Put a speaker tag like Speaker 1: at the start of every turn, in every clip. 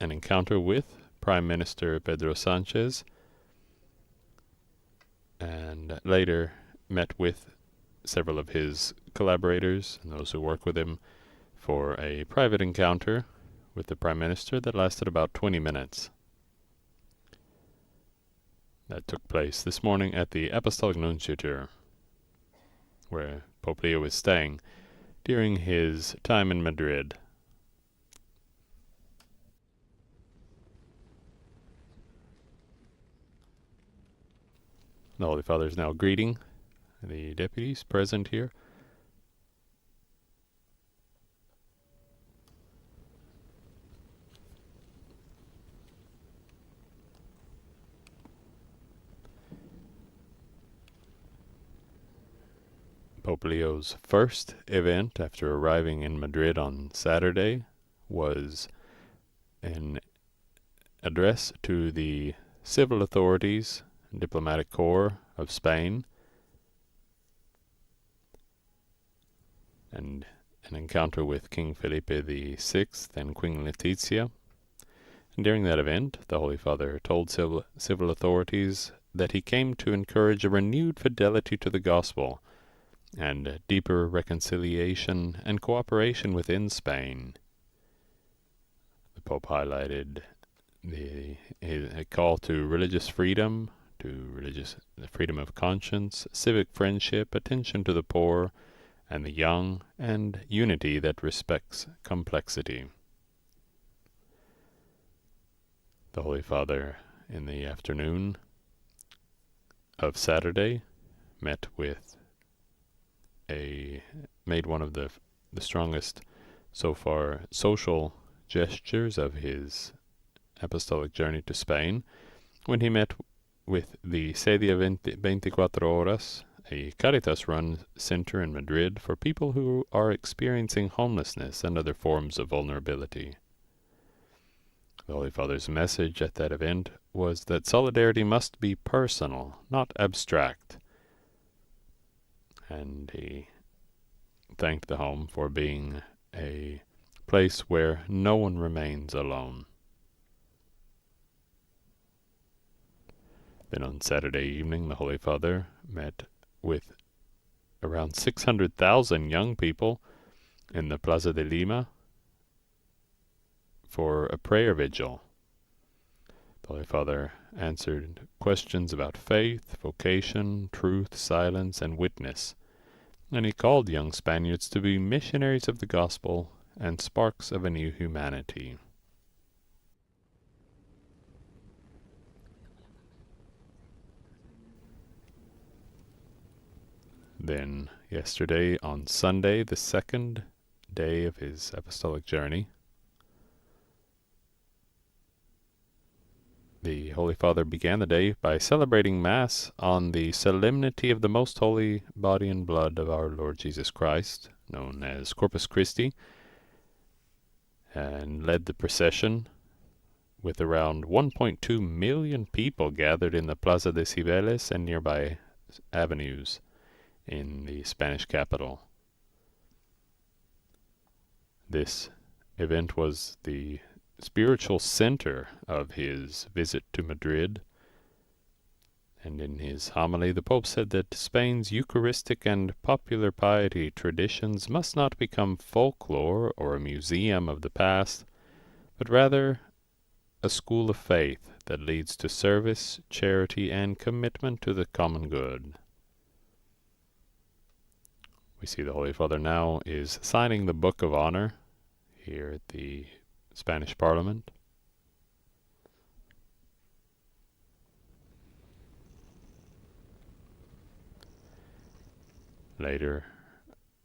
Speaker 1: an encounter with Prime Minister Pedro Sanchez, and later met with several of his collaborators and those who work with him for a private encounter with the Prime Minister that lasted about 20 minutes. That took place this morning at the Apostolic Nunciature, where Pope Leo is staying during his time in Madrid. The Holy Father is now greeting the deputies present here. Pope Leo's first event after arriving in Madrid on Saturday was an address to the civil authorities and diplomatic corps of Spain, and an encounter with King Felipe VI and Queen Letizia. And during that event, the Holy Father told civil authorities that he came to encourage a renewed fidelity to the gospel and deeper reconciliation and cooperation within Spain. The Pope highlighted a call to religious freedom, the freedom of conscience, civic friendship, attention to the poor and the young, and unity that respects complexity. The Holy Father, in the afternoon of Saturday, made one of the strongest so far social gestures of his Apostolic Journey to Spain, when he met with the Sedia 24 Horas, a Caritas-run center in Madrid for people who are experiencing homelessness and other forms of vulnerability. The Holy Father's message at that event was that solidarity must be personal, not abstract, and he thanked the home for being a place where no one remains alone. Then on Saturday evening, the Holy Father met with around 600,000 young people in the Plaza de Lima for a prayer vigil. The Holy Father answered questions about faith, vocation, truth, silence, and witness, and he called young Spaniards to be missionaries of the gospel and sparks of a new humanity. Then, yesterday, on Sunday, the second day of his apostolic journey, the Holy Father began the day by celebrating Mass on the solemnity of the most holy body and blood of our Lord Jesus Christ, known as Corpus Christi, and led the procession with around 1.2 million people gathered in the Plaza de Cibeles and nearby avenues in the Spanish capital. This event was the spiritual center of his visit to Madrid, and in his homily the Pope said that Spain's Eucharistic and popular piety traditions must not become folklore or a museum of the past, but rather a school of faith that leads to service, charity, and commitment to the common good. We see the Holy Father now is signing the Book of Honor here at the Spanish Parliament. Later,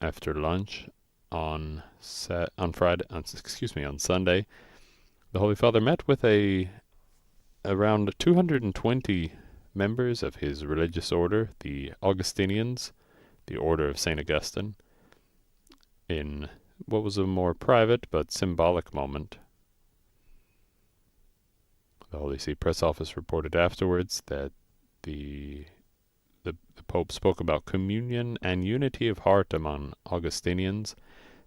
Speaker 1: after lunch on Sunday, the Holy Father met with around 220 members of his religious order, the Augustinians, the Order of St. Augustine, in what was a more private but symbolic moment. The Holy See Press Office reported afterwards that the Pope spoke about communion and unity of heart among Augustinians,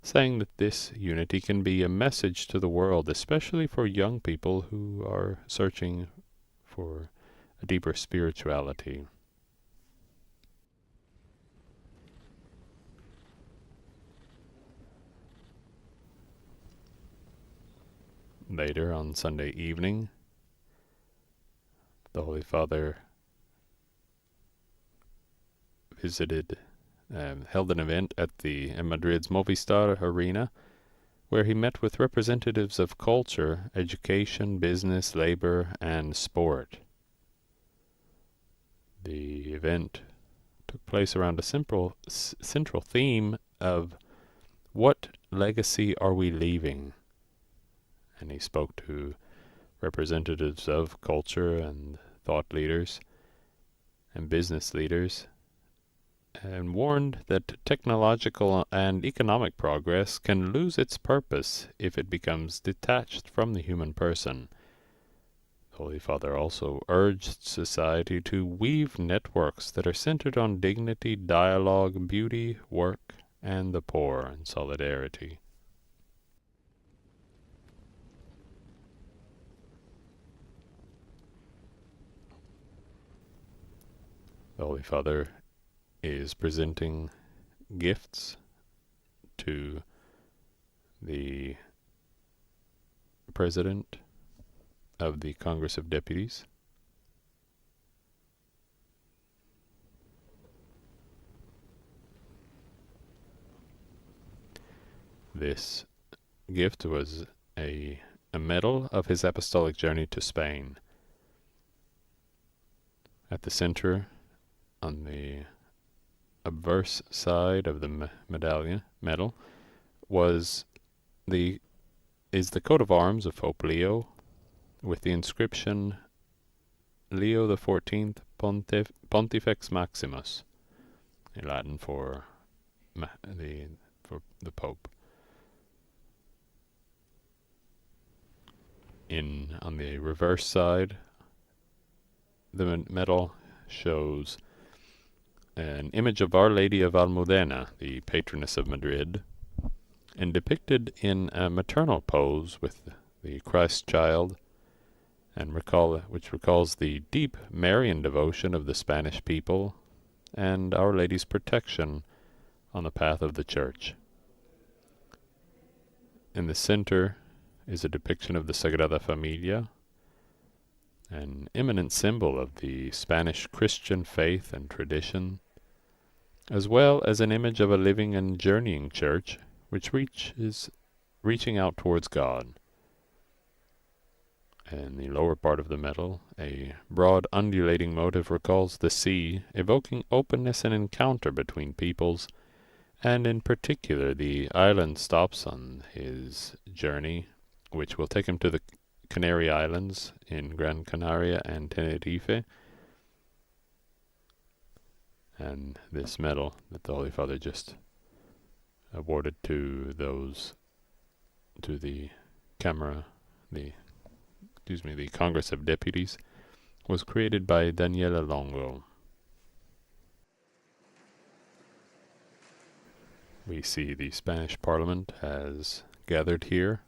Speaker 1: saying that this unity can be a message to the world, especially for young people who are searching for a deeper spirituality. Later on Sunday evening, the Holy Father held an event at Madrid's Movistar Arena, where he met with representatives of culture, education, business, labor, and sport. The event took place around a central theme of what legacy are we leaving? And he spoke to representatives of culture and thought leaders and business leaders, and warned that technological and economic progress can lose its purpose if it becomes detached from the human person. The Holy Father also urged society to weave networks that are centered on dignity, dialogue, beauty, work, and the poor, and solidarity. The Holy Father is presenting gifts to the President of the Congress of Deputies. This gift was a medal of his Apostolic Journey to Spain. At the center, on the obverse side of the medal, is the coat of arms of Pope Leo, with the inscription Leo XIV Pontifex Maximus, in Latin for the Pope. On the reverse side, the medal shows an image of Our Lady of Almudena, the patroness of Madrid, and depicted in a maternal pose with the Christ child, and which recalls the deep Marian devotion of the Spanish people and Our Lady's protection on the path of the Church. In the center is a depiction of the Sagrada Familia, an eminent symbol of the Spanish Christian faith and tradition, as well as an image of a living and journeying church which is reaching out towards God. In the lower part of the medal, a broad undulating motif recalls the sea, evoking openness and encounter between peoples, and in particular the island stops on his journey, which will take him to the Canary Islands in Gran Canaria and Tenerife. And this medal that the Holy Father just awarded to the Congress of Deputies, was created by Daniela Longo. We see the Spanish Parliament has gathered here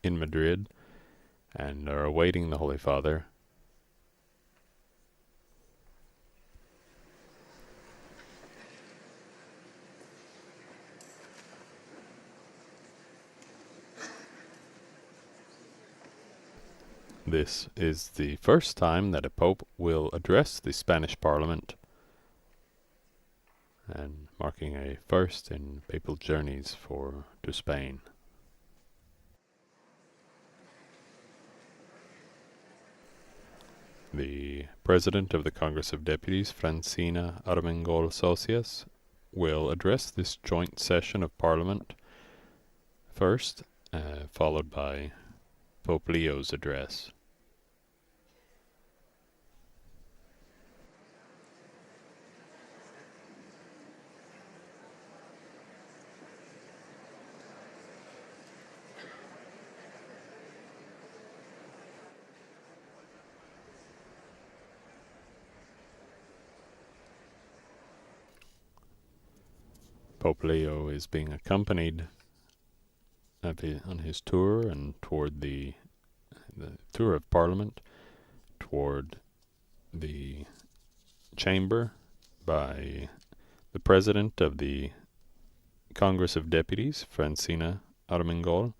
Speaker 1: in Madrid and are awaiting the Holy Father. This is the first time that a pope will address the Spanish Parliament, and marking a first in papal journeys to Spain. The President of the Congress of Deputies, Francina Armengol Socias, will address this joint session of Parliament first, followed by Pope Leo's address. Pope Leo is being accompanied on his tour and toward the tour of Parliament, toward the chamber by the President of the Congress of Deputies, Francina Armengol,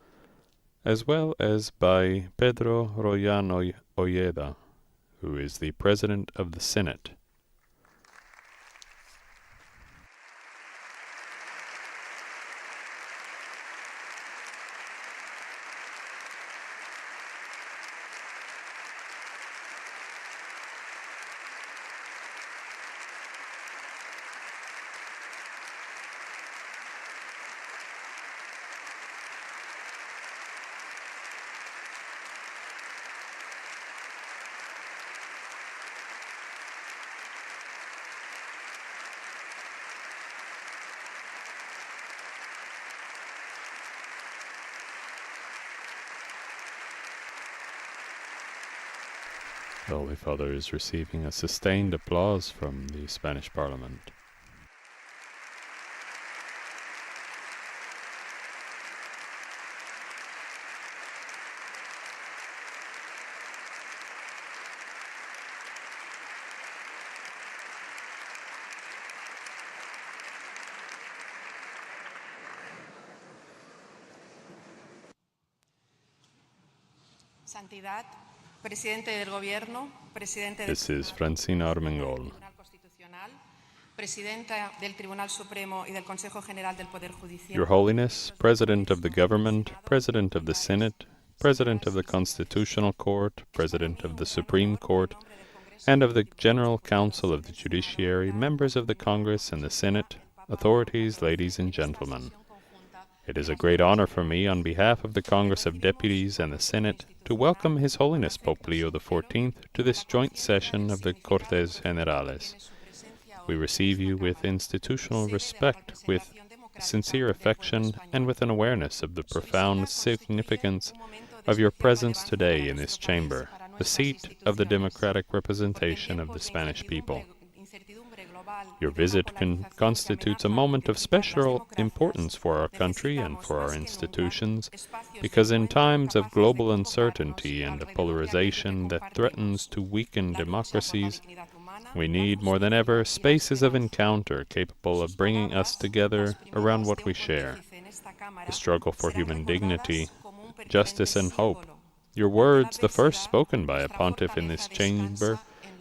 Speaker 1: as well as by Pedro Royan Ojeda, who is the President of the Senate. The Holy Father is receiving a sustained applause from the Spanish Parliament.
Speaker 2: Santidad, Presidente del Gobierno, Presidente
Speaker 1: This is Francina Armengol.
Speaker 2: Presidenta del Tribunal Supremo y del Consejo General del Poder Judicial.
Speaker 1: Your Holiness, President of the Government, President of the Senate, President of the Constitutional Court, President of the Supreme Court, and of the General Council of the Judiciary, members of the Congress and the Senate, authorities, ladies and gentlemen. It is a great honor for me, on behalf of the Congress of Deputies and the Senate, to welcome His Holiness Pope Leo XIV to this joint session of the Cortes Generales. We receive you with institutional respect, with sincere affection, and with an awareness of the profound significance of your presence today in this chamber, the seat of the democratic representation of the Spanish people. Your visit constitutes a moment of special importance for our country and for our institutions, because in times of global uncertainty and polarization that threatens to weaken democracies, we need more than ever spaces of encounter capable of bringing us together around what we share: the struggle for human dignity, justice and hope. Your words, the first spoken by a pontiff in this chamber,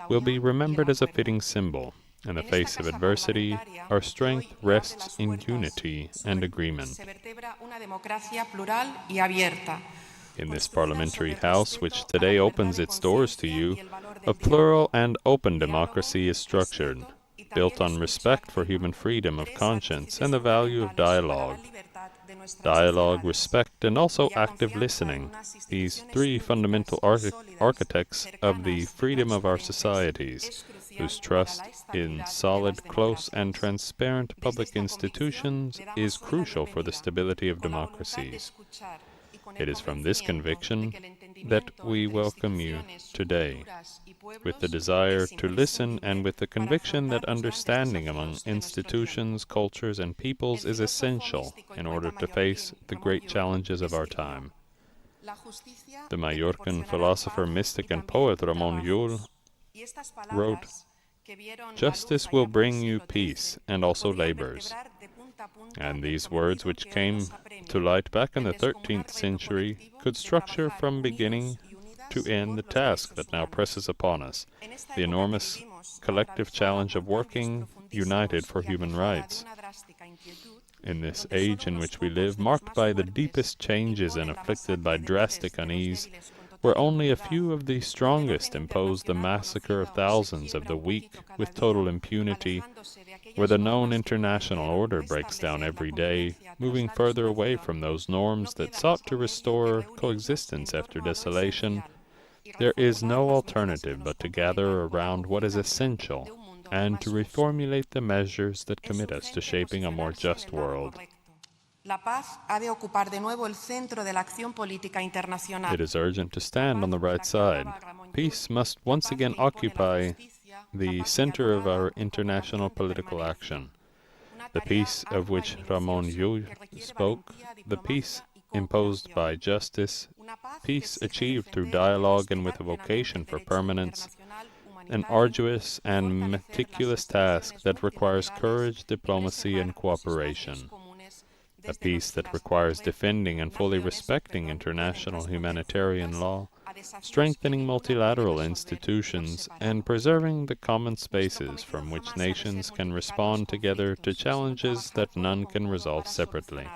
Speaker 1: will be remembered as a fitting symbol. In the face of adversity, our strength rests in unity and agreement. In this parliamentary house, which today opens its doors to you, a plural and open democracy is structured, built on respect for human freedom of conscience and the value of dialogue. Dialogue, respect, and also active listening, these three fundamental architects of the freedom of our societies, whose trust in solid, close, and transparent public institutions is crucial for the stability of democracies. It is from this conviction that we welcome you today, with the desire to listen and with the conviction that understanding among institutions, cultures, and peoples is essential in order to face the great challenges of our time. The Mallorcan philosopher, mystic, and poet Ramon Llull wrote, "Justice will bring you peace and also labors." And these words, which came to light back in the 13th century, could structure from beginning to end the task that now presses upon us, the enormous collective challenge of working united for human rights. In this age in which we live, marked by the deepest changes and afflicted by drastic unease, where only a few of the strongest impose the massacre of thousands of the weak with total impunity, where the known international order breaks down every day, moving further away from those norms that sought to restore coexistence after desolation, there is no alternative but to gather around what is essential and to reformulate the measures that commit us to shaping a more just world. It is urgent to stand on the right side. Peace must once again occupy the center of our international political action. The peace of which Ramon Llull spoke, the peace imposed by justice, peace achieved through dialogue and with a vocation for permanence, an arduous and meticulous task that requires courage, diplomacy, and cooperation. A peace that requires defending and fully respecting international humanitarian law, strengthening multilateral institutions, and preserving the common spaces from which nations can respond together to challenges that none can resolve separately.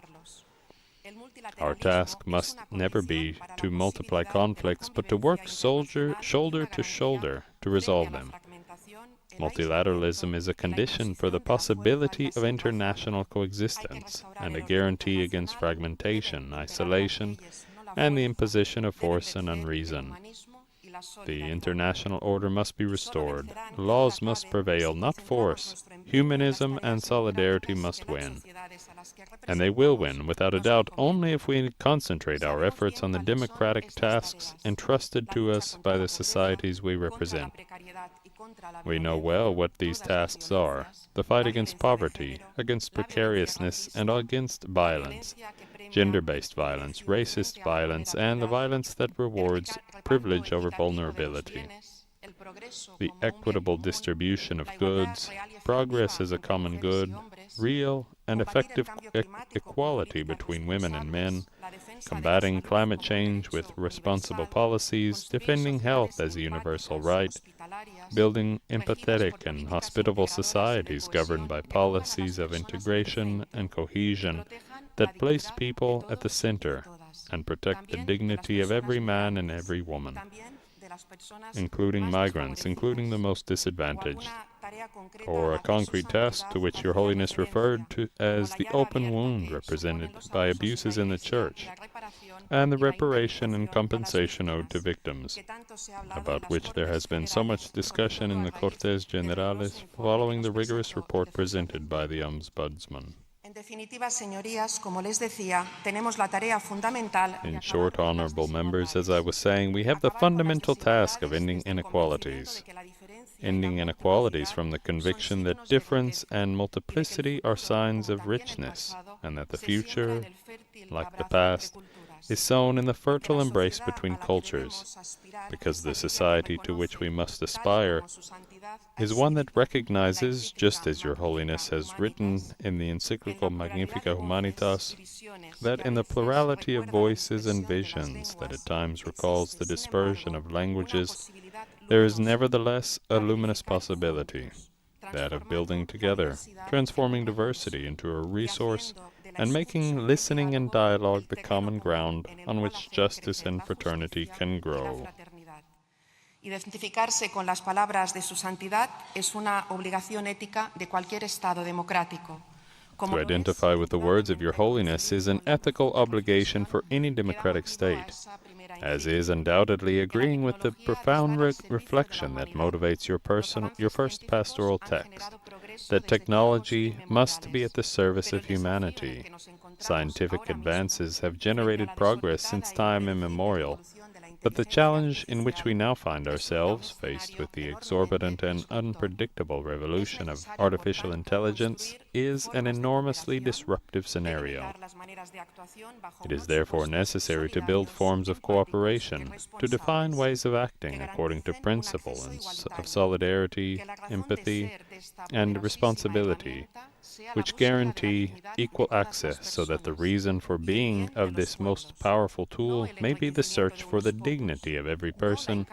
Speaker 1: Our task must never be to multiply conflicts, but to work shoulder to shoulder to resolve them. Multilateralism is a condition for the possibility of international coexistence and a guarantee against fragmentation, isolation, and the imposition of force and unreason. The international order must be restored. Laws must prevail, not force. Humanism and solidarity must win. And they will win, without a doubt, only if we concentrate our efforts on the democratic tasks entrusted to us by the societies we represent. We know well what these tasks are: the fight against poverty, against precariousness, and against violence, gender-based violence, racist violence, and the violence that rewards privilege over vulnerability. The equitable distribution of goods, progress as a common good, real and effective equality between women and men, combating climate change with responsible policies, defending health as a universal right, building empathetic and hospitable societies governed by policies of integration and cohesion that place people at the center and protect the dignity of every man and every woman, including migrants, including the most disadvantaged, or a concrete task to which Your Holiness referred to as the open wound represented by abuses in the Church, and the reparation and compensation owed to victims, about which there has been so much discussion in the Cortes Generales following the rigorous report presented by the Ombudsman. In short, honorable members, as I was saying, we have the fundamental task of ending inequalities. Ending inequalities from the conviction that difference and multiplicity are signs of richness, and that the future, like the past, is sown in the fertile embrace between cultures, because the society to which we must aspire is one that recognizes, just as Your Holiness has written in the encyclical Magnifica Humanitas, that in the plurality of voices and visions that at times recalls the dispersion of languages, there is nevertheless a luminous possibility, that of building together, transforming diversity into a resource, and making listening and dialogue the common ground on which justice and fraternity can grow.
Speaker 2: Identificarse con las palabras de su santidad es una obligación ética de cualquier Estado democrático.
Speaker 1: To identify with the words of Your Holiness is an ethical obligation for any democratic state, as is undoubtedly agreeing with the profound reflection that motivates your first pastoral text, that technology must be at the service of humanity. Scientific advances have generated progress since time immemorial, but the challenge in which we now find ourselves, faced with the exorbitant and unpredictable revolution of artificial intelligence, is an enormously disruptive scenario. It is therefore necessary to build forms of cooperation, to define ways of acting according to principle of solidarity, empathy, and responsibility, which guarantee equal access so that the reason for being of this most powerful tool may be the search for the dignity of every person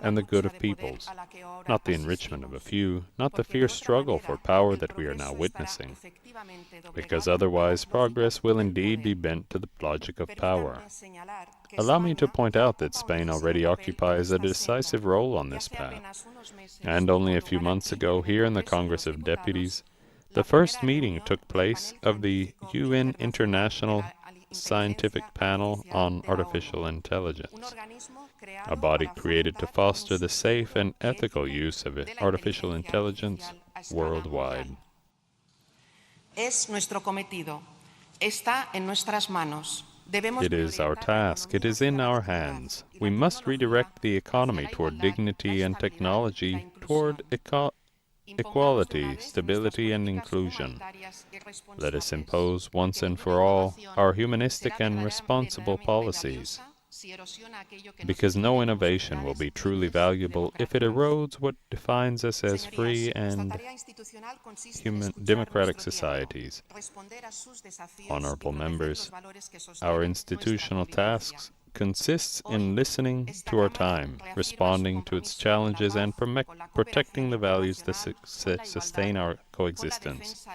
Speaker 1: and the good of peoples, not the enrichment of a few, not the fierce struggle for power that we are now witnessing, because otherwise progress will indeed be bent to the logic of power. Allow me to point out that Spain already occupies a decisive role on this path, and only a few months ago, here in the Congress of Deputies, the first meeting took place of the UN International Scientific Panel on Artificial Intelligence, a body created to foster the safe and ethical use of artificial intelligence worldwide. It is our task. It is in our hands. We must redirect the economy toward dignity and technology, toward equality, stability, and inclusion. Let us impose once and for all our humanistic and responsible policies, because no innovation will be truly valuable if it erodes what defines us as free and democratic societies. Honorable members, our institutional tasks consists in listening to our time, responding to its challenges, and protecting the values that sustain our coexistence.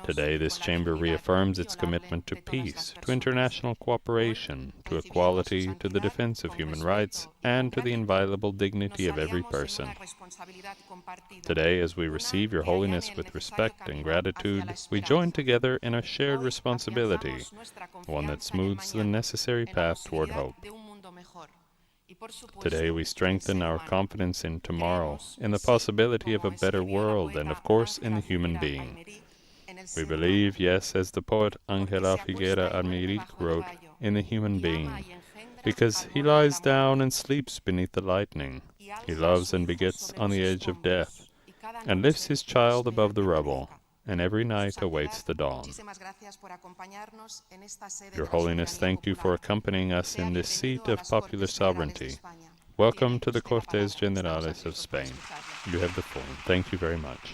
Speaker 1: Today, this chamber reaffirms its commitment to peace, to international cooperation, to equality, to the defense of human rights, and to the inviolable dignity of every person. Today, as we receive Your Holiness with respect and gratitude, we join together in a shared responsibility, one that smooths the necessary path toward hope. Today we strengthen our confidence in tomorrow, in the possibility of a better world, and of course in the human being. We believe, yes, as the poet Ángela Figuera Armiric wrote, in the human being, because he lies down and sleeps beneath the lightning. He loves and begets on the edge of death, and lifts his child above the rubble, and every night awaits the dawn. Your Holiness, thank you for accompanying us in this seat of popular sovereignty. Welcome to the Cortes Generales of Spain. You have the floor. Thank you very much.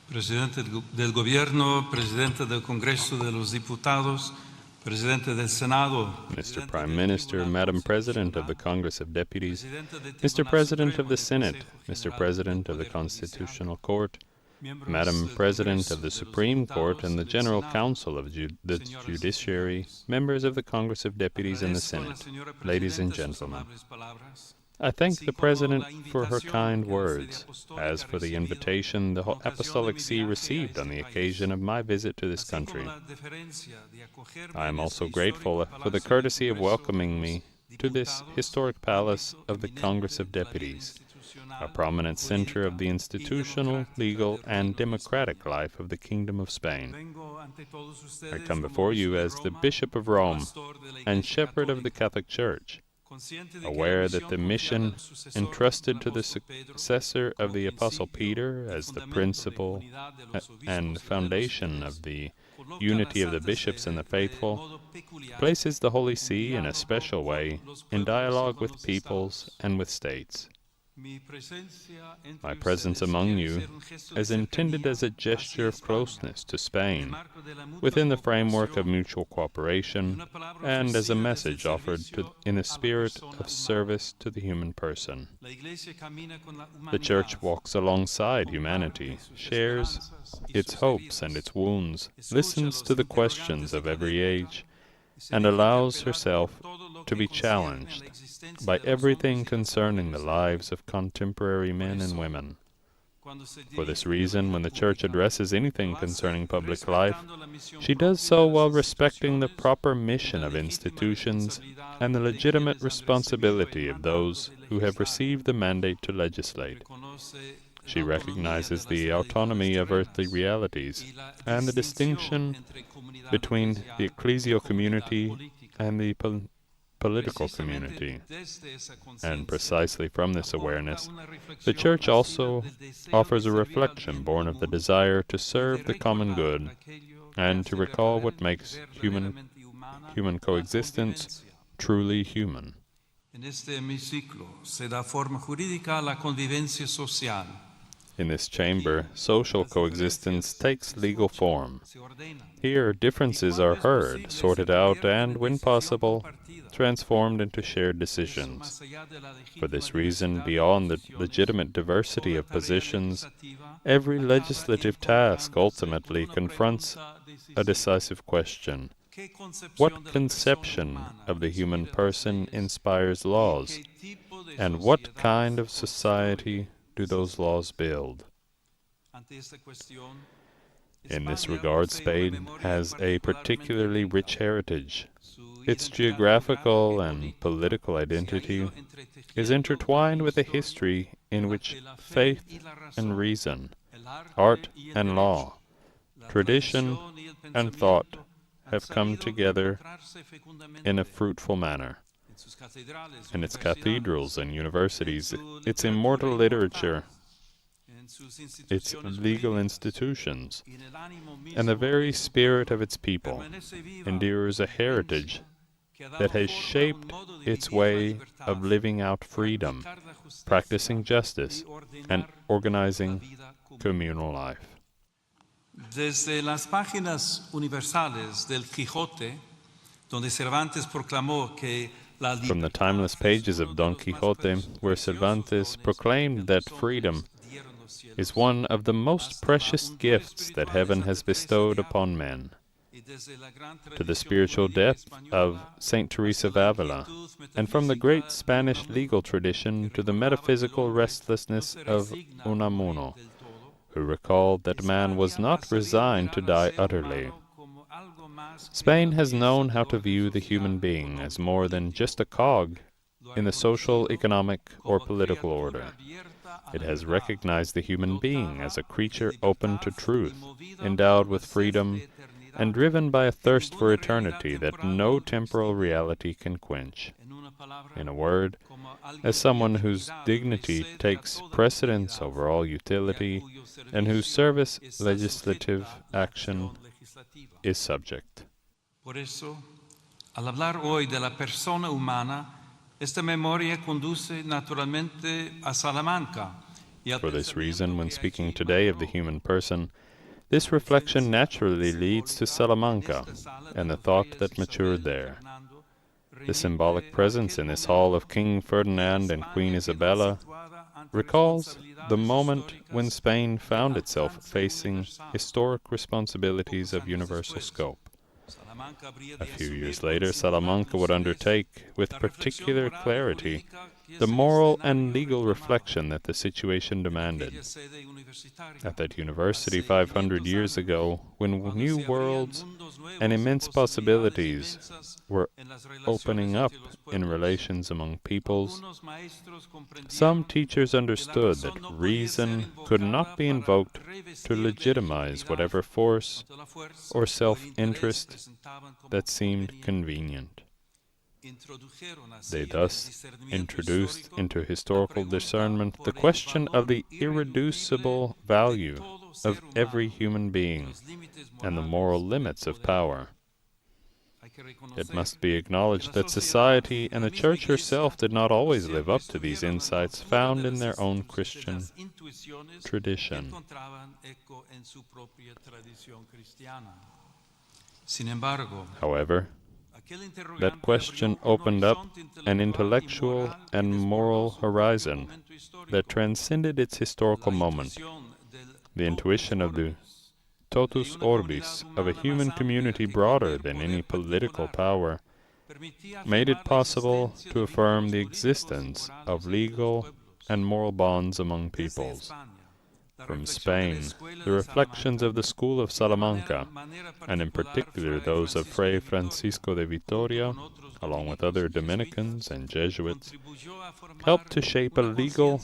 Speaker 3: Presidente del Gobierno, Presidente del Congreso de los Diputados, Presidente del Senado,
Speaker 1: Mr. Prime Minister, Madam President of the Congress of Deputies, Mr. President of the Senate, Mr. President of the Constitutional Court, Madam President of the Supreme Court and the General Council of the Judiciary, members of the Congress of Deputies and the Senate, ladies and gentlemen. I thank the President for her kind words, as for the invitation the Apostolic See received on the occasion of my visit to this country. I am also grateful for the courtesy of welcoming me to this historic palace of the Congress of Deputies, a prominent center of the institutional, legal, and democratic life of the Kingdom of Spain. I come before you as the Bishop of Rome and Shepherd of the Catholic Church, aware that the mission entrusted to the successor of the Apostle Peter as the principle and foundation of the unity of the bishops and the faithful places the Holy See in a special way in dialogue with peoples and with states. My presence among you is intended as a gesture of closeness to Spain, within the framework of mutual cooperation, and as a message offered in the spirit of service to the human person. The Church walks alongside humanity, shares its hopes and its wounds, listens to the questions of every age, and allows herself to be challenged by everything concerning the lives of contemporary men and women. For this reason, when the Church addresses anything concerning public life, she does so while respecting the proper mission of institutions and the legitimate responsibility of those who have received the mandate to legislate. She recognizes the autonomy of earthly realities and the distinction between the ecclesial community and the political community. And precisely from this awareness, the Church also offers a reflection born of the desire to serve the common good and to recall what makes human coexistence truly human. In this chamber, social coexistence takes legal form. Here, differences are heard, sorted out, and, when possible, transformed into shared decisions. For this reason, beyond the legitimate diversity of positions, every legislative task ultimately confronts a decisive question. What conception of the human person inspires laws, and what kind of society do those laws build? In this regard, Spain has a particularly rich heritage. Its geographical and political identity is intertwined with a history in which faith and reason, art and law, tradition and thought have come together in a fruitful manner. In its cathedrals and universities, its immortal literature, its legal institutions, and the very spirit of its people endures a heritage that has shaped its way of living out freedom, practicing justice, and organizing communal life.
Speaker 3: Desde las páginas universales del Quijote, donde Cervantes proclamó que
Speaker 1: From the timeless pages of Don Quixote, where Cervantes proclaimed that freedom is one of the most precious gifts that heaven has bestowed upon men, to the spiritual depth of Saint Teresa of Avila, and from the great Spanish legal tradition to the metaphysical restlessness of Unamuno, who recalled that man was not resigned to die utterly. Spain has known how to view the human being as more than just a cog in the social, economic, or political order. It has recognized the human being as a creature open to truth, endowed with freedom, and driven by a thirst for eternity that no temporal reality can quench. In a word, as someone whose dignity takes precedence over all utility, and whose service legislative action is subject.
Speaker 3: Por eso, al hablar hoy de la persona humana, esta memoria conduce naturalmente a Salamanca.
Speaker 1: For this reason, when speaking today of the human person, this reflection naturally leads to Salamanca and the thought that matured there. The symbolic presence in this hall of King Ferdinand and Queen Isabella recalls the moment when Spain found itself facing historic responsibilities of universal scope. A few years later, Salamanca would undertake, with particular clarity, the moral and legal reflection that the situation demanded. At that university 500 years ago, when new worlds and immense possibilities were opening up in relations among peoples, some teachers understood that reason could not be invoked to legitimize whatever force or self-interest that seemed convenient. They thus introduced into historical discernment the question of the irreducible value of every human being and the moral limits of power. It must be acknowledged that society and the Church herself did not always live up to these insights found in their own Christian tradition. However, that question opened up an intellectual and moral horizon that transcended its historical moment. The intuition of the totus orbis of a human community broader than any political power made it possible to affirm the existence of legal and moral bonds among peoples. From Spain, the reflections of the school of Salamanca, and in particular those of Fray Francisco de Vitoria, along with other Dominicans and Jesuits, helped to shape a legal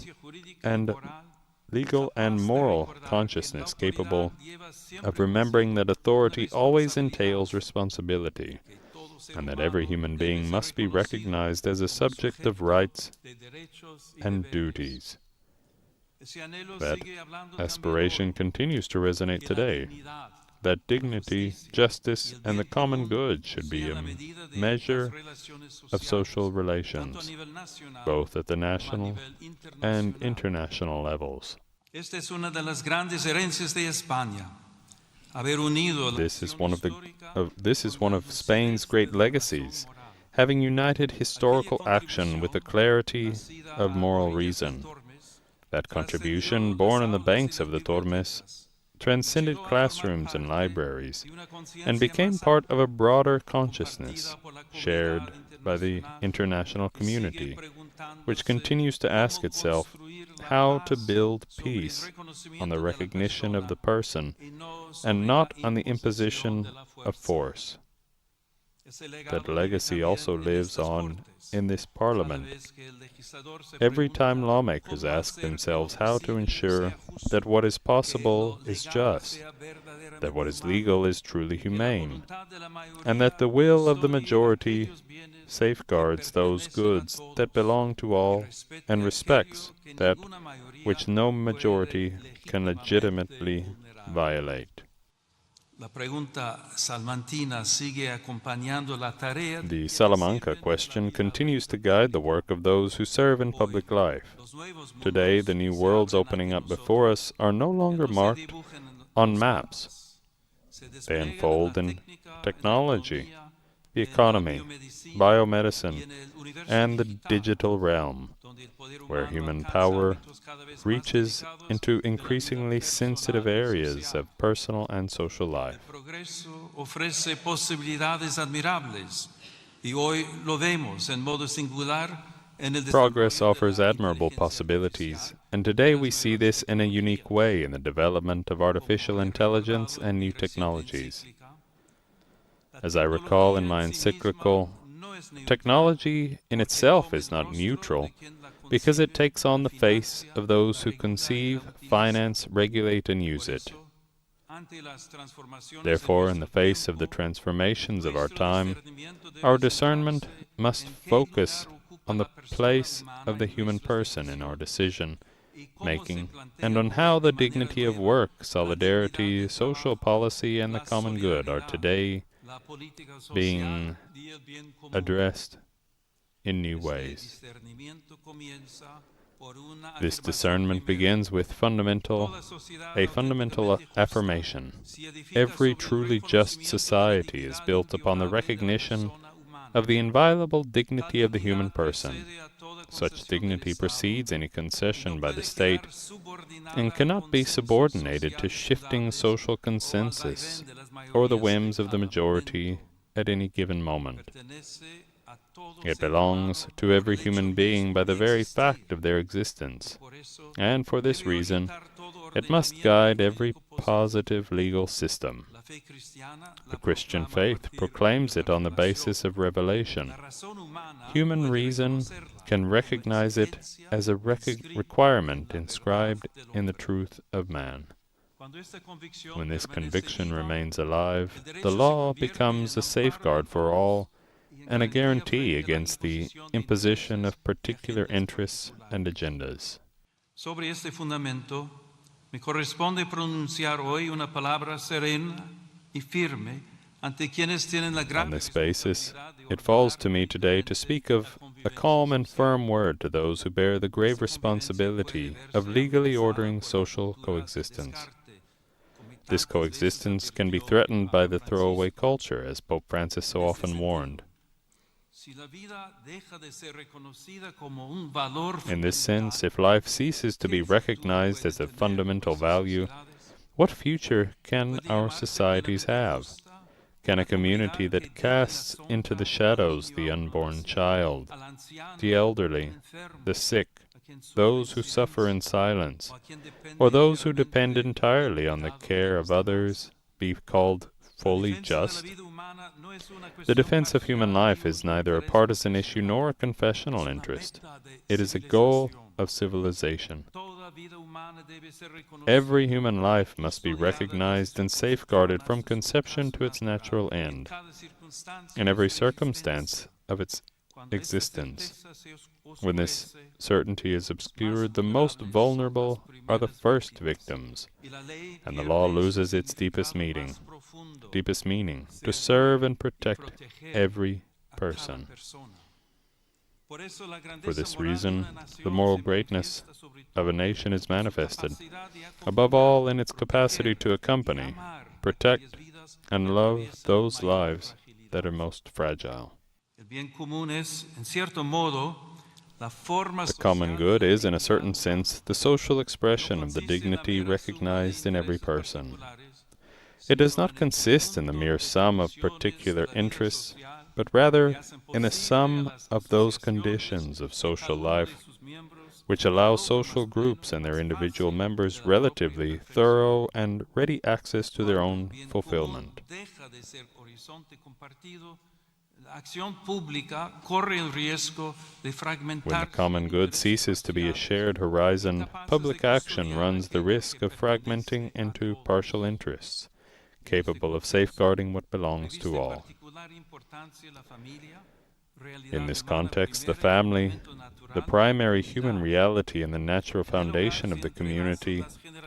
Speaker 1: and moral consciousness capable of remembering that authority always entails responsibility, and that every human being must be recognized as a subject of rights and duties. That aspiration continues to resonate today, that dignity, justice, and the common good should be a measure of social relations, both at the national and international levels. This is one of Spain's great legacies, having united historical action with the clarity of moral reason. That contribution, born on the banks of the Tormes, transcended classrooms and libraries, and became part of a broader consciousness, shared by the international community, which continues to ask itself how to build peace on the recognition of the person and not on the imposition of force. That legacy also lives on in this Parliament. Every time lawmakers ask themselves how to ensure that what is possible is just, that what is legal is truly humane, and that the will of the majority safeguards those goods that belong to all and respects that which no majority can legitimately violate. The Salamanca question continues to guide the work of those who serve in public life. Today, the new worlds opening up before us are no longer marked on maps. They unfold in technology, the economy, biomedicine, and the digital realm, where human power reaches into increasingly sensitive areas of personal and social life. Progress offers admirable possibilities, and today we see this in a unique way in the development of artificial intelligence and new technologies. As I recall in my encyclical, technology in itself is not neutral, because it takes on the face of those who conceive, finance, regulate, and use it. Therefore, in the face of the transformations of our time, our discernment must focus on the place of the human person in our decision-making, and on how the dignity of work, solidarity, social policy, and the common good are today being addressed in new ways. This discernment begins with a fundamental affirmation. Every truly just society is built upon the recognition of the inviolable dignity of the human person. Such dignity precedes any concession by the state and cannot be subordinated to shifting social consensus or the whims of the majority at any given moment. It belongs to every human being by the very fact of their existence, and for this reason, it must guide every positive legal system. The Christian faith proclaims it on the basis of revelation. Human reason can recognize it as a requirement inscribed in the truth of man. When this conviction remains alive, the law becomes a safeguard for all and a guarantee against the imposition of particular interests and agendas.
Speaker 3: Sobre este fundamento, me corresponde pronunciar hoy una palabra serena y firme ante quienes tienen la gran.
Speaker 1: On this basis, it falls to me today to speak of a calm and firm word to those who bear the grave responsibility of legally ordering social coexistence. This coexistence can be threatened by the throwaway culture, as Pope Francis so often warned. In this sense, if life ceases to be recognized as a fundamental value, what future can our societies have? Can a community that casts into the shadows the unborn child, the elderly, the sick, those who suffer in silence, or those who depend entirely on the care of others, be called fully just? The defense of human life is neither a partisan issue nor a confessional interest. It is a goal of civilization. Every human life must be recognized and safeguarded from conception to its natural end, in every circumstance of its existence. When this certainty is obscured, the most vulnerable are the first victims, and the law loses its deepest meaning, to serve and protect every person. For this reason, the moral greatness of a nation is manifested, above all in its capacity to accompany, protect, and love those lives that are most fragile. The common good is, in a certain sense, the social expression of the dignity recognized in every person. It does not consist in the mere sum of particular interests, but rather in the sum of those conditions of social life which allow social groups and their individual members relatively thorough and ready access to their own fulfillment. When the common good ceases to be a shared horizon, public action runs the risk of fragmenting into partial interests, capable of safeguarding what belongs to all. In this context, the family, the primary human reality and the natural foundation of the community,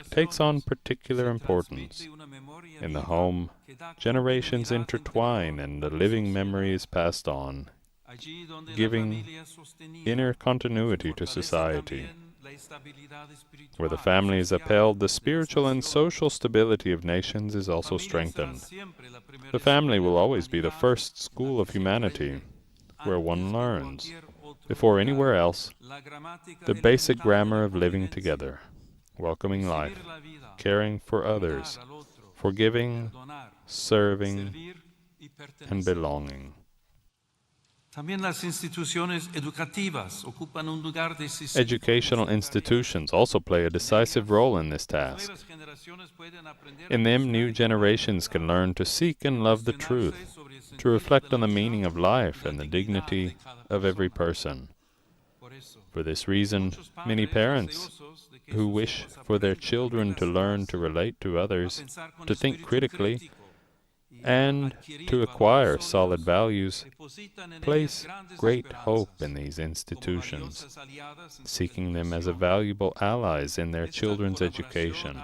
Speaker 1: takes on particular importance. In the home, generations intertwine and the living memory is passed on, giving inner continuity to society. Where the family is upheld, the spiritual and social stability of nations is also strengthened. The family will always be the first school of humanity, where one learns, before anywhere else, the basic grammar of living together, welcoming life, caring for others, forgiving, serving, and belonging. Educational institutions also play a decisive role in this task. In them, new generations can learn to seek and love the truth, to reflect on the meaning of life and the dignity of every person. For this reason, many parents who wish for their children to learn to relate to others, to think critically, and to acquire solid values, place great hope in these institutions, seeking them as valuable allies in their children's education.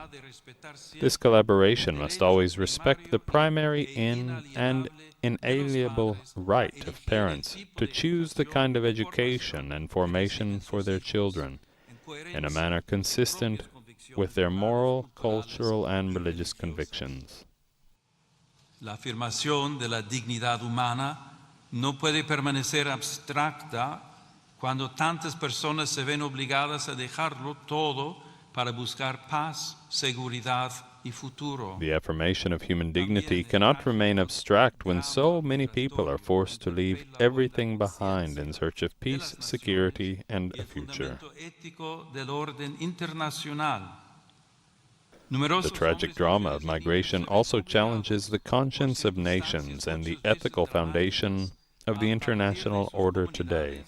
Speaker 1: This collaboration must always respect the primary and inalienable right of parents to choose the kind of education and formation for their children, in a manner consistent with their moral, cultural, and religious convictions.
Speaker 3: La afirmación de la dignidad humana no puede permanecer abstracta cuando tantas personas se ven obligadas a dejarlo todo para buscar paz, seguridad y futuro.
Speaker 1: The affirmation of human dignity cannot remain abstract when so many people are forced to leave everything behind in search of peace, security, and a future. The tragic drama of migration also challenges the conscience of nations and the ethical foundation of the international order today.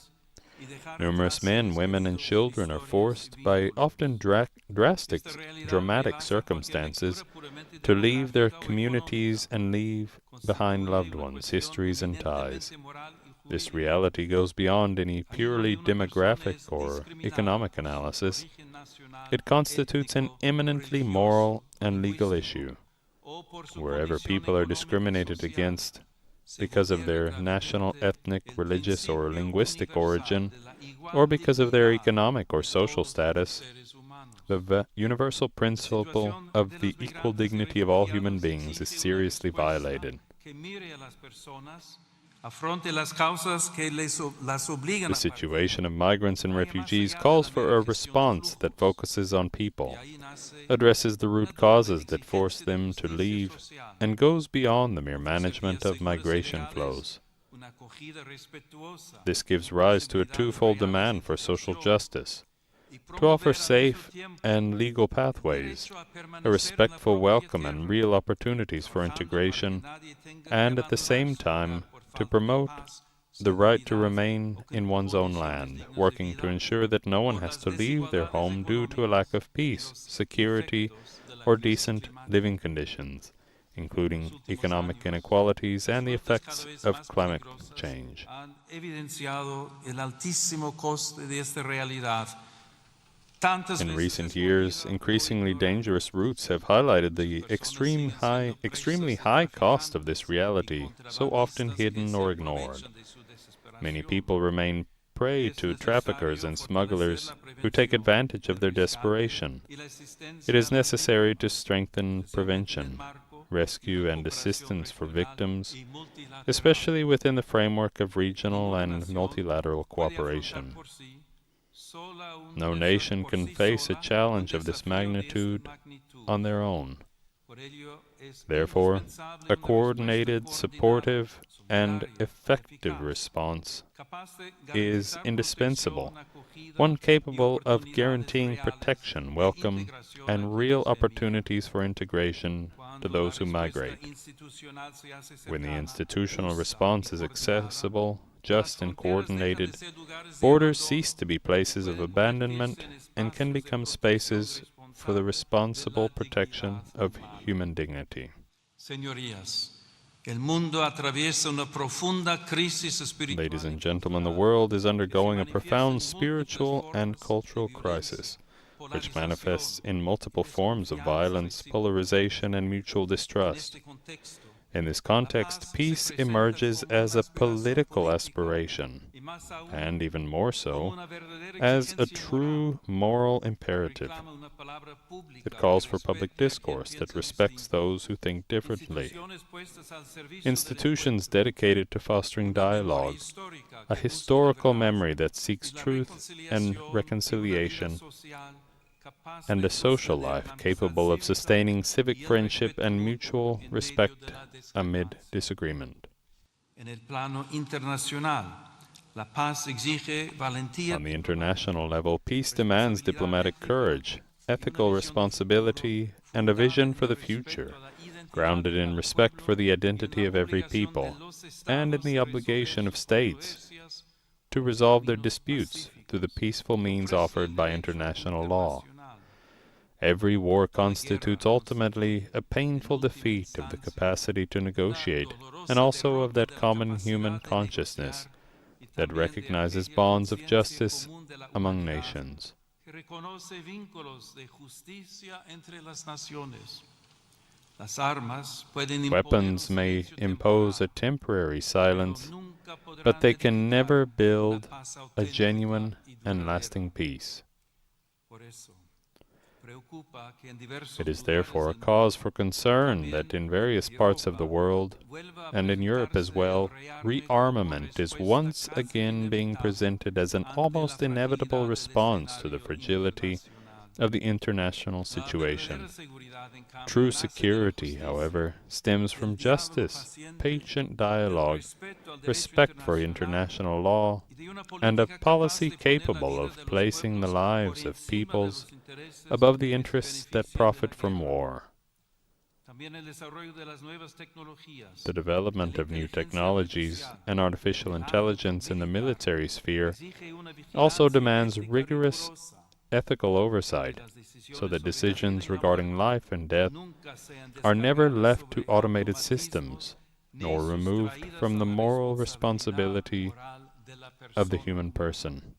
Speaker 1: Numerous men, women, and children are forced, by often dramatic circumstances, to leave their communities and leave behind loved ones, histories, and ties. This reality goes beyond any purely demographic or economic analysis. It constitutes an eminently moral and legal issue. Wherever people are discriminated against because of their national, ethnic, religious, or linguistic origin, or because of their economic or social status, the universal principle of the equal dignity of all human beings is seriously violated. The situation of migrants and refugees calls for a response that focuses on people, addresses the root causes that force them to leave, and goes beyond the mere management of migration flows. This gives rise to a twofold demand for social justice: to offer safe and legal pathways, a respectful welcome and real opportunities for integration, and at the same time to promote the right to remain in one's own land, working to ensure that no one has to leave their home due to a lack of peace, security, or decent living conditions, including economic inequalities and the effects of climate change. In recent years, increasingly dangerous routes have highlighted the extremely high cost of this reality, so often hidden or ignored. Many people remain prey to traffickers and smugglers who take advantage of their desperation. It is necessary to strengthen prevention, rescue, and assistance for victims, especially within the framework of regional and multilateral cooperation. No nation can face a challenge of this magnitude on their own. Therefore, a coordinated, supportive, and effective response is indispensable, one capable of guaranteeing protection, welcome, and real opportunities for integration to those who migrate. When the institutional response is accessible, just, and coordinated, borders cease to be places of abandonment and can become spaces for the responsible protection of human dignity. Ladies and gentlemen, the world is undergoing a profound spiritual and cultural crisis, which manifests in multiple forms of violence, polarization, and mutual distrust. In this context, peace emerges as a political aspiration, and even more so, as a true moral imperative. It calls for public discourse that respects those who think differently, institutions dedicated to fostering dialogue, a historical memory that seeks truth and reconciliation, and a social life capable of sustaining civic friendship and mutual respect amid disagreement. On the international level, peace demands diplomatic courage, ethical responsibility, and a vision for the future, grounded in respect for the identity of every people, and in the obligation of states to resolve their disputes through the peaceful means offered by international law. Every war constitutes ultimately a painful defeat of the capacity to negotiate, and also of that common human consciousness that recognizes bonds of justice among nations. Weapons may impose a temporary silence, but they can never build a genuine and lasting peace. It is therefore a cause for concern that in various parts of the world, and in Europe as well, rearmament is once again being presented as an almost inevitable response to the fragility of the international situation. True security, however, stems from justice, patient dialogue, respect for international law, and a policy capable of placing the lives of peoples above the interests that profit from war. The development of new technologies and artificial intelligence in the military sphere also demands rigorous ethical oversight, so that decisions regarding life and death are never left to automated systems, nor removed from the moral responsibility of the human person.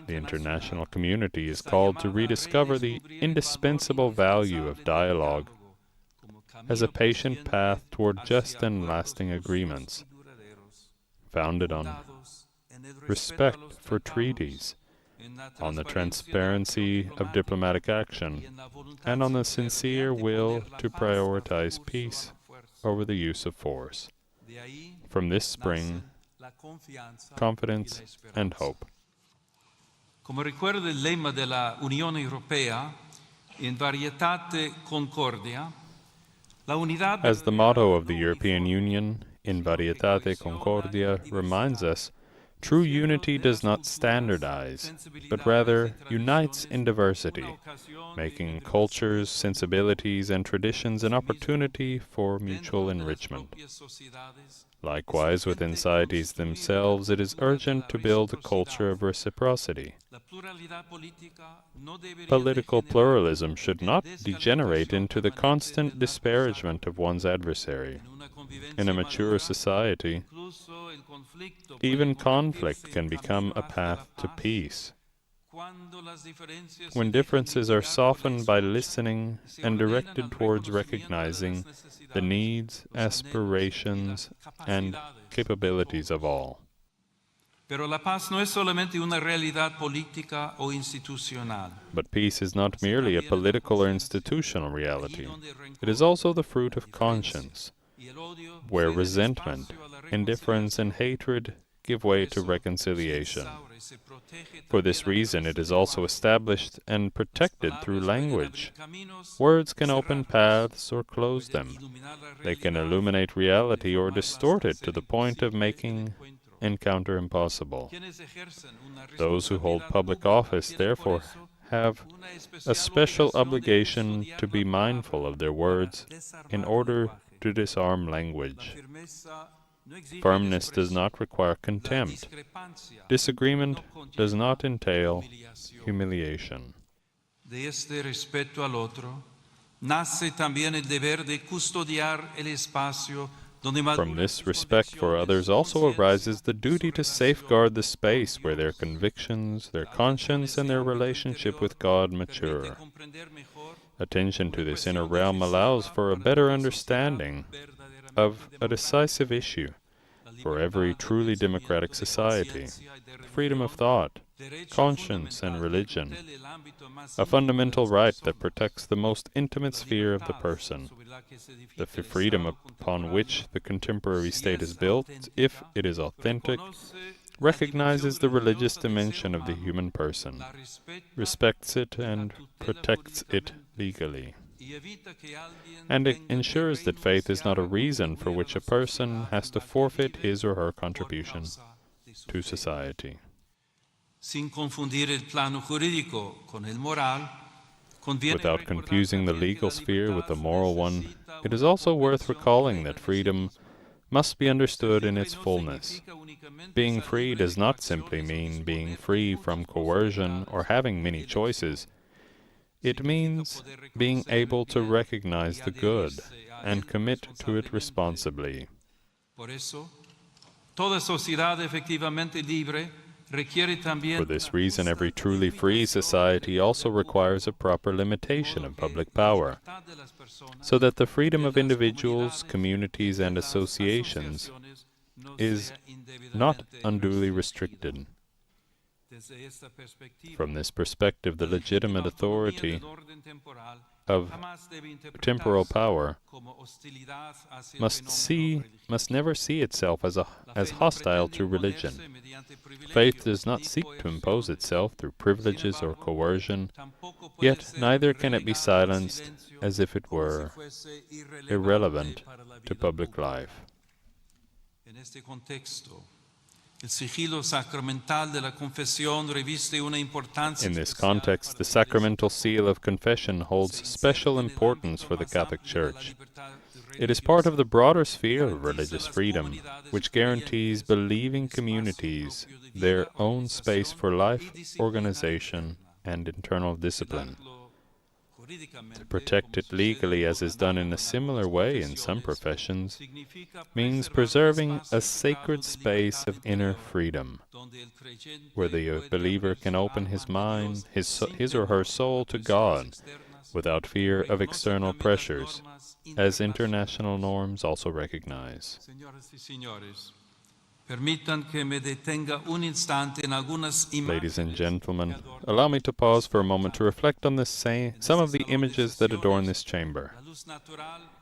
Speaker 1: The international community is called to rediscover the indispensable value of dialogue as a patient path toward just and lasting agreements, founded on respect for treaties, on the transparency of diplomatic action, and on the sincere will to prioritize peace over the use of force. From this spring confidence and hope.
Speaker 3: Come ricorda il lemma della Unione Europea, in varietate concordia, la unidad.
Speaker 1: As the motto of the European Union, in varietate concordia, reminds us, true unity does not standardize, but rather unites in diversity, making cultures, sensibilities, and traditions an opportunity for mutual enrichment. Likewise, within societies themselves, it is urgent to build a culture of reciprocity. Political pluralism should not degenerate into the constant disparagement of one's adversary. In a mature society, even conflict can become a path to peace. When differences are softened by listening and directed towards recognizing the needs, aspirations, and capabilities of all. But peace is not merely a political or institutional reality. It is also the fruit of conscience, where resentment, indifference, and hatred give way to reconciliation. For this reason, it is also established and protected through language. Words can open paths or close them. They can illuminate reality or distort it to the point of making encounter impossible. Those who hold public office, therefore, have a special obligation to be mindful of their words in order to disarm language. Firmness does not require contempt. Disagreement does not entail humiliation.
Speaker 3: De este respeto al otro, nace también el deber de custodiar el espacio donde
Speaker 1: From this respect for others also arises the duty to safeguard the space where their convictions, their conscience, and their relationship with God mature. Attention to this inner realm allows for a better understanding of a decisive issue for every truly democratic society: freedom of thought, conscience, and religion, a fundamental right that protects the most intimate sphere of the person. The freedom upon which the contemporary state is built, if it is authentic, recognizes the religious dimension of the human person, respects it, and protects it legally. And it ensures that faith is not a reason for which a person has to forfeit his or her contribution to society. Without confusing the legal sphere with the moral one, it is also worth recalling that freedom must be understood in its fullness. Being free does not simply mean being free from coercion or having many choices. It means being able to recognize the good and commit to it responsibly. For this reason, every truly free society also requires a proper limitation of public power, so that the freedom of individuals, communities, and associations is not unduly restricted. From this perspective, the legitimate authority of temporal power must never see itself as hostile to religion. Faith does not seek to impose itself through privileges or coercion, yet neither can it be silenced as if it were irrelevant to public life. In this context, the sacramental seal of confession holds special importance for the Catholic Church. It is part of the broader sphere of religious freedom, which guarantees believing communities their own space for life, organization, and internal discipline. To protect it legally, as is done in a similar way in some professions, means preserving a sacred space of inner freedom, where the believer can open his mind, his or her soul to God, without fear of external pressures, as international norms also recognize. Ladies and gentlemen, allow me to pause for a moment to reflect on some of the images that adorn this chamber.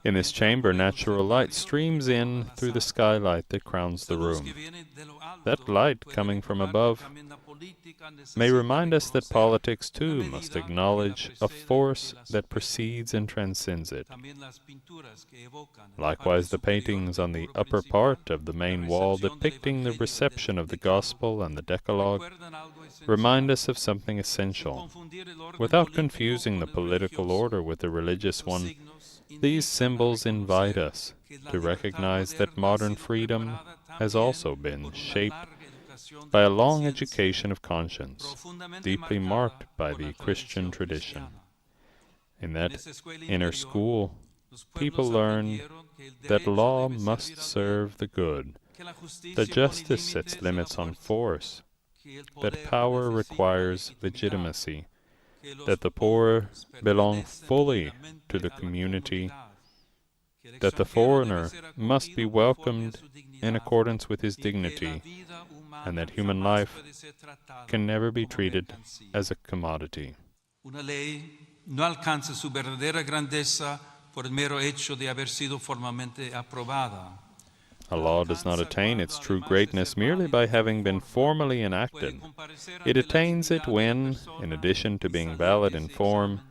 Speaker 1: In this chamber, natural light streams in through the skylight that crowns the room. That light, coming from above, may remind us that politics, too, must acknowledge a force that precedes and transcends it. Likewise, the paintings on the upper part of the main wall depicting the reception of the Gospel and the Decalogue remind us of something essential. Without confusing the political order with the religious one, these symbols invite us to recognize that modern freedom has also been shaped by a long education of conscience, deeply marked by the Christian tradition. In that inner school, people learn that law must serve the good, that justice sets limits on force, that power requires legitimacy, that the poor belong fully to the community, that the foreigner must be welcomed in accordance with his dignity, and that human life can never be treated as a commodity.
Speaker 3: Una ley no alcanza su verdadera grandeza por el mero hecho de haber sido formalmente aprobada.
Speaker 1: A law does not attain its true greatness merely by having been formally enacted. It attains it when, in addition to being valid in form,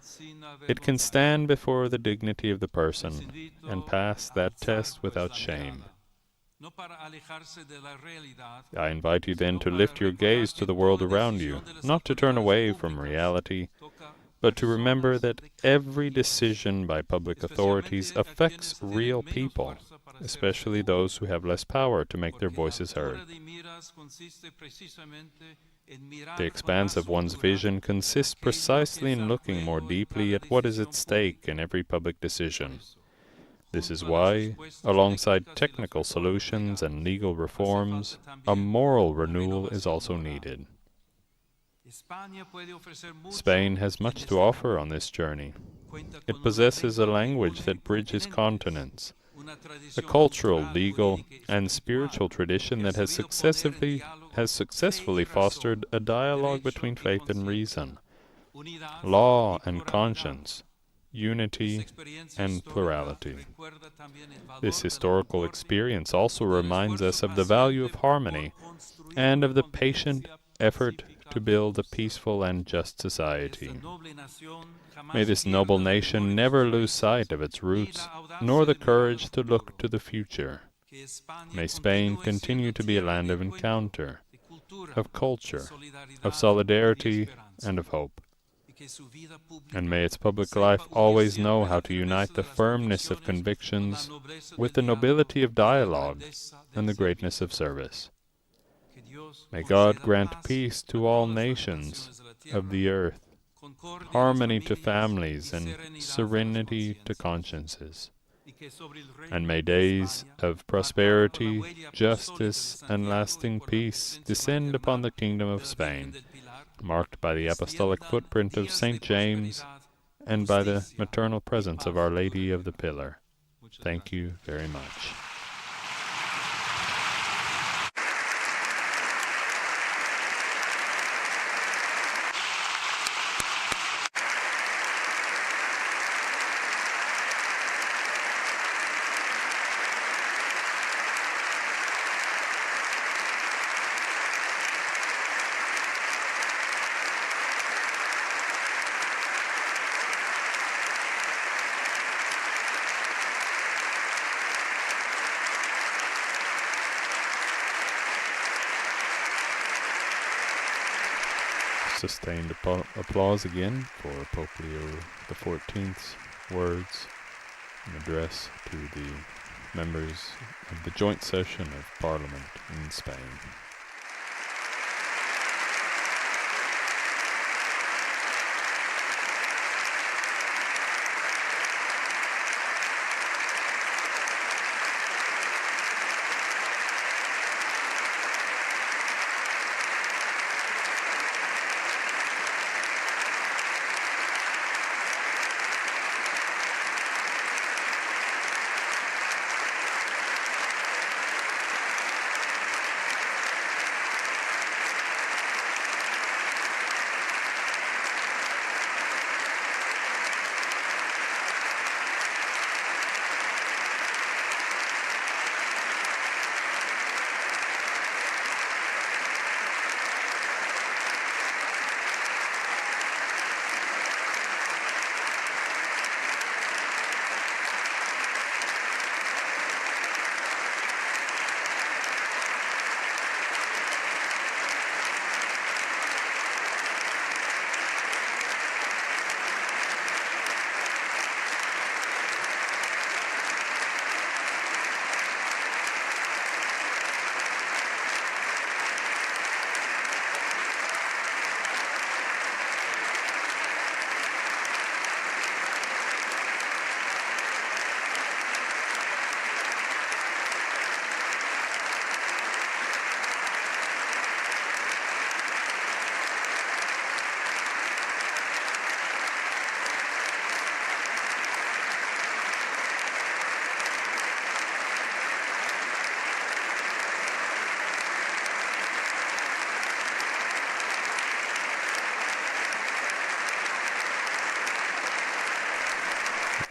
Speaker 1: it can stand before the dignity of the person and pass that test without shame. I invite you then to lift your gaze to the world around you, not to turn away from reality, but to remember that every decision by public authorities affects real people, especially those who have less power to make their voices heard. The expanse of one's vision consists precisely in looking more deeply at what is at stake in every public decision. This is why, alongside technical solutions and legal reforms, a moral renewal is also needed. Spain has much to offer on this journey. It possesses a language that bridges continents, a cultural, legal, and spiritual tradition that has successfully fostered a dialogue between faith and reason, law and conscience, unity and plurality. This historical experience also reminds us of the value of harmony and of the patient effort to build a peaceful and just society. May this noble nation never lose sight of its roots, nor the courage to look to the future. May Spain continue to be a land of encounter, of culture, of solidarity, and of hope. And may its public life always know how to unite the firmness of convictions with the nobility of dialogue and the greatness of service. May God grant peace to all nations of the earth, harmony to families, and serenity to consciences. And may days of prosperity, justice, and lasting peace descend upon the kingdom of Spain, marked by the apostolic footprint of St. James and by the maternal presence of Our Lady of the Pillar. Thank you very much. Sustained applause again for Pope Leo XIV's words and address to the members of the joint session of Parliament in Spain.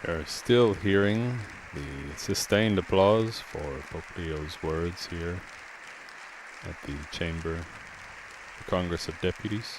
Speaker 1: We are still hearing the sustained applause for Pope Leo's words here at the chamber, the Congress of Deputies.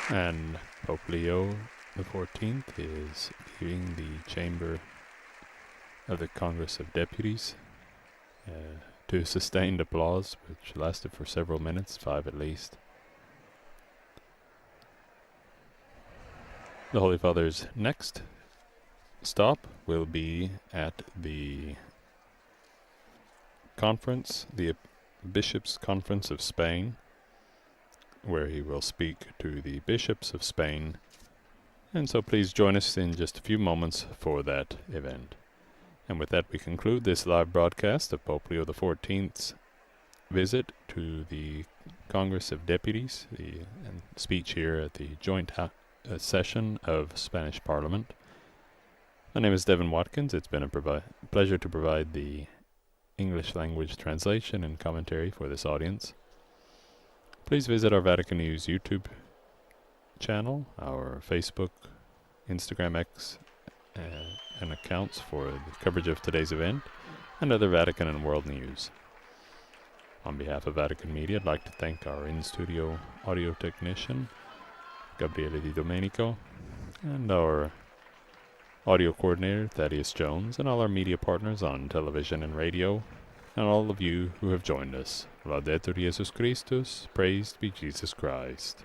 Speaker 1: And Pope Leo XIV is leaving the chamber of the Congress of Deputies to sustained applause, which lasted for several minutes, 5 at least. The Holy Father's next stop will be at the conference, the Bishops' Conference of Spain, where he will speak to the bishops of Spain. And so please join us in just a few moments for that event. And with that, we conclude this live broadcast of Pope Leo XIV's visit to the Congress of Deputies, the speech here at the joint session of Spanish Parliament. My name is Devin Watkins. It's been a pleasure to provide the English language translation and commentary for this audience. Please visit our Vatican News YouTube channel, our Facebook, Instagram, X, and accounts for the coverage of today's event and other Vatican and world news. On behalf of Vatican Media, I'd like to thank our in-studio audio technician, Gabriele Di Domenico, and our audio coordinator, Thaddeus Jones, and all our media partners on television and radio, and all of you who have joined us. Laudetur Jesus Christus, praised be Jesus Christ.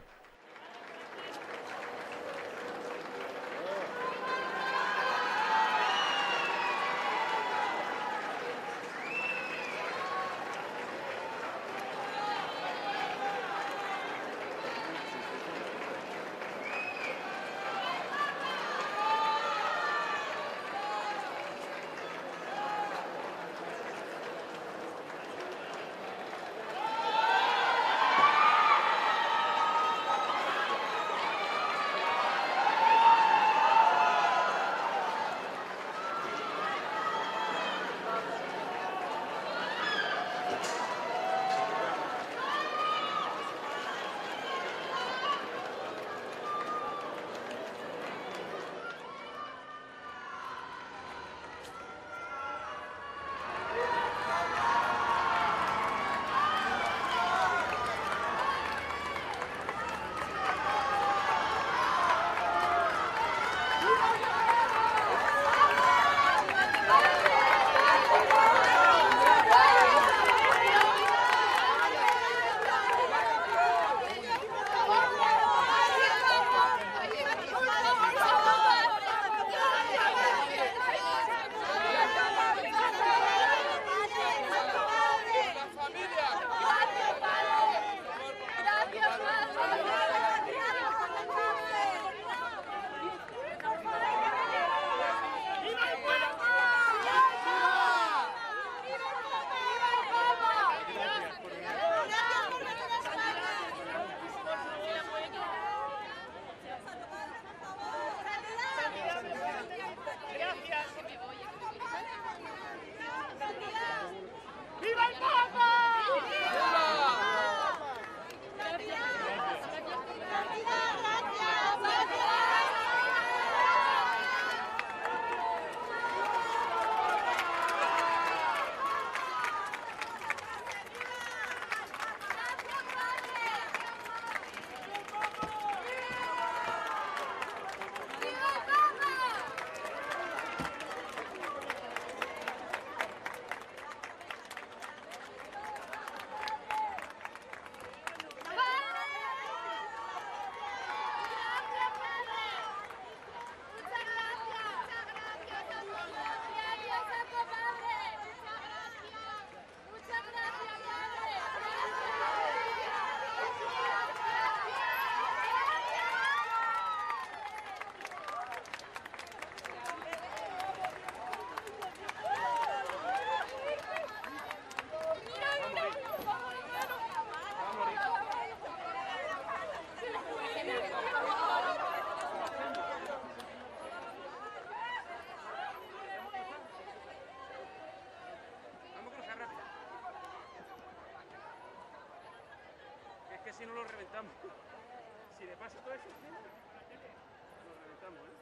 Speaker 4: Si no lo reventamos. Si le pasa todo eso, lo reventamos, ¿eh?